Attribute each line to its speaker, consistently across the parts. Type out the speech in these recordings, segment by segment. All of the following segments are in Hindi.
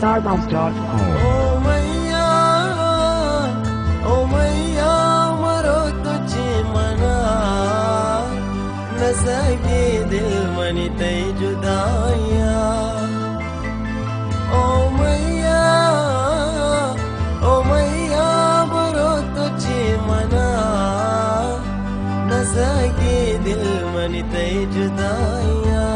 Speaker 1: StarBombs.com.
Speaker 2: ओ मैया मरो तुझी मना न सके दिल मनी तई जुदाइया ओ मैया मरो तुझी मना न सके दिल मनी तई जुदाइया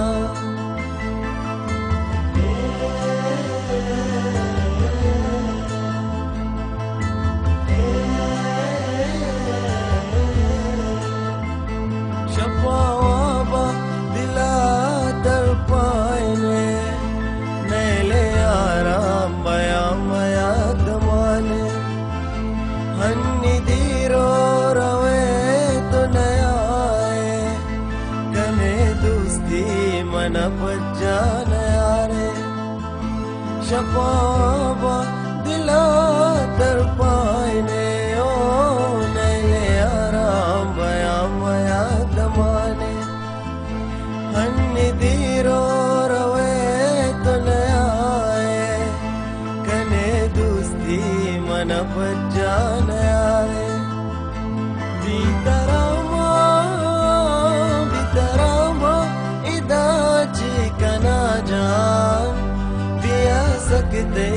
Speaker 2: शफावा दिला दर पायने नैले आराम बया मया दमाने हन्नी दीरो रवे तो नयाए कने दोस्ती मन पज्जा नयारे शफावा दिला दर पायने ओ नैले आराम बया मया दमाने हन्नी दीरो रवे तो नयाए कने दोस्ती मन बच्चा नयाए बीतरामा इदाची कना जान दिया सकते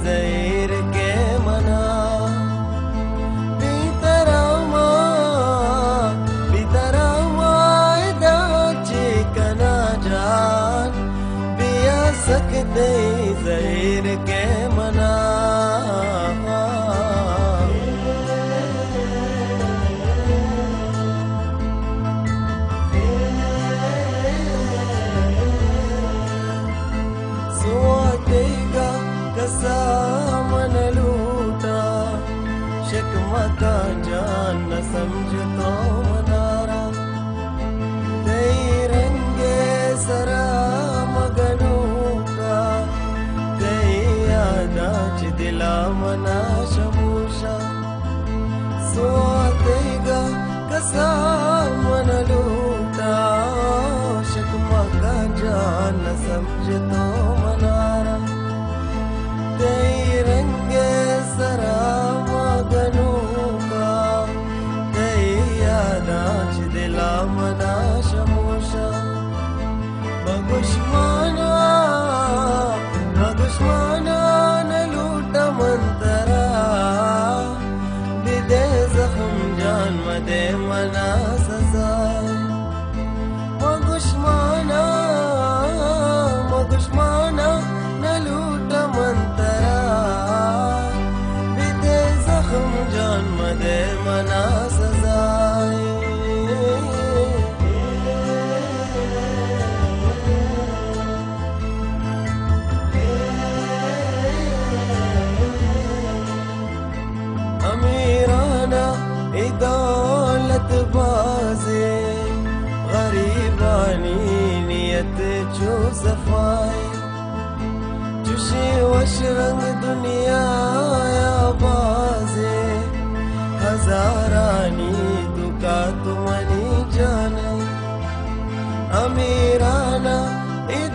Speaker 2: ज़हीर के मना सकते ज़हीर के मना सोतेगा कसा मन लूटा शिकवा का जान न समझ तो मनारा तेरे रंगे सरा मगनू दिला मना शमूषा सोतेगा कसा मन लूटा शिकवा का जान न समझ तो मनारा तेरे रंगे सरा मगनू का तेरी यादाच दिला मना शमूषा बगुश्माना मंतरा बिदे जख्म जान मदे मना सजाए मगुश्माना न लूट मंतरा बिदे जख्म जान मदे मना सजाए अमीराना दौलत बाजे गरीबानी नियत जो सफाई चुशे वश रंग दुनिया या बाजे हजारानी दुका तुमनी जाने अमीराना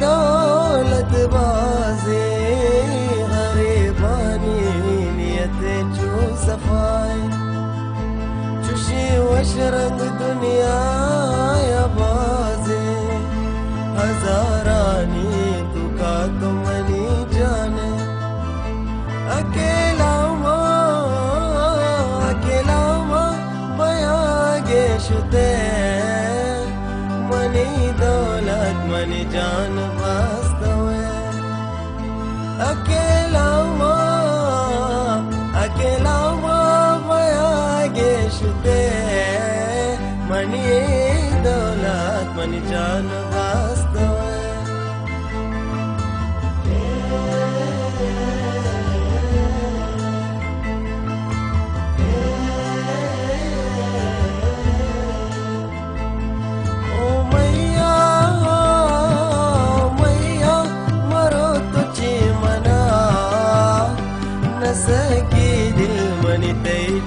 Speaker 2: दौलत बाजे गरीबानी नियत जो सफाई चुशी वश रंग दुनिया या बाजे हजारानी तुका तुमनी जाने अकेला बयागे शुते मनी दौलत मनी जान वास्तव अकेला बयागे शुते मनी दौलत मनी जान वास्तव ओ मैया मरो तुझे मना न सके दिल मनी तई